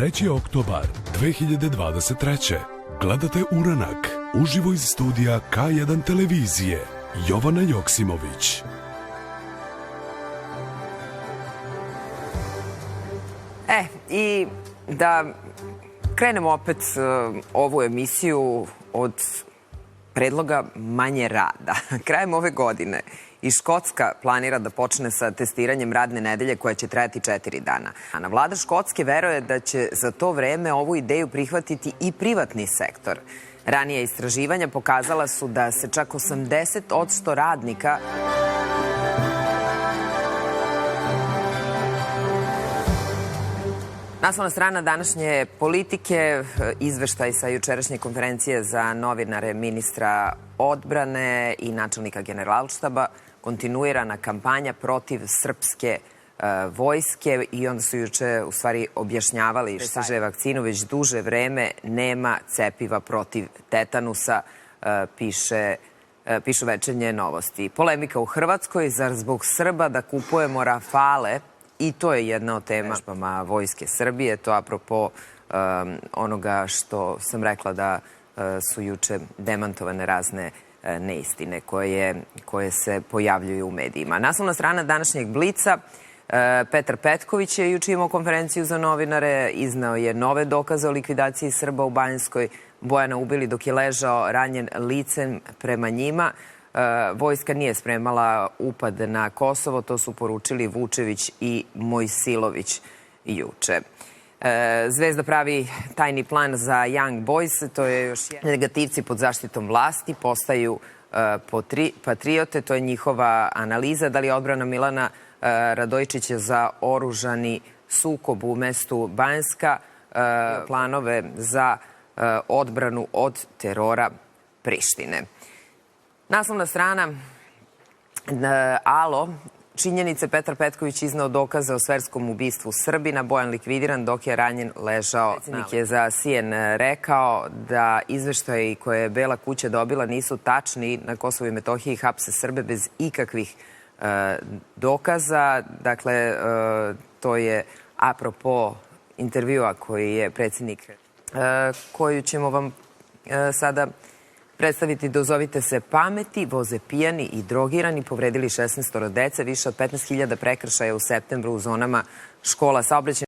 3. oktobar 2023. Gledate Uranak, uživo iz studija K1 televizije. Jovana Joksimović. I da krenemo opet ovu emisiju od predloga manje rada. Krajem ove godine i Škotska planira da počne sa testiranjem radne nedelje koja će trajati 4 dana. Vlada Škotske veruje da će za to vreme ovu ideju prihvatiti i privatni sektor. Ranije istraživanja pokazala su da se čak 80% radnika Naslovna strana današnje Politike, izveštaj sa jučerašnje konferencije za novinare ministra odbrane i načelnika Generalštaba, kontinuirana kampanja protiv srpske vojske i onda su juče u stvari objašnjavali šta je vakcinu već duže vreme nema cepiva protiv tetanusa, pišu Večernje novosti. Polemika u Hrvatskoj, zar zbog Srba da kupujemo Rafale? I to je jedna od tema Vojske Srbije. To apropo onoga što sam rekla da su juče demantovane razne neistine koje se pojavljuju u medijima. Naslovna strana današnjeg Blica, Petar Petković je juče imao konferenciju za novinare, izneo je nove dokaze o likvidaciji Srba u Banjskoj, Bojana ubili dok je ležao ranjen licem prema njima. Vojska nije spremala upad na Kosovo, to su poručili Vučević i Mojsilović juče. Zvezda pravi tajni plan za Young Boys, to je još negativci pod zaštitom vlasti, postaju patriote, to je njihova analiza. Da li je odbrana Milana Radojičića za oružani sukob u mestu Banjska, planove za odbranu od terora Prištine. Naslovna strana Alo, činjenice, Petar Petković izneo dokaze o sverskom ubistvu Srbina, Bojan likvidiran dok je ranjen ležao. Predsjednik je za CNN rekao da izveštaji koje je Bela kuća dobila nisu tačni, na Kosovu i Metohiji hapse Srbe bez ikakvih dokaza. Dakle, to je apropo intervjua koji je predsjednik, koju ćemo vam sada predstaviti. Dozovite se pameti, voze pijani i drogirani, povredili 16 dece, više od 15.000 prekršaja u septembru u zonama škola. Saobraćaj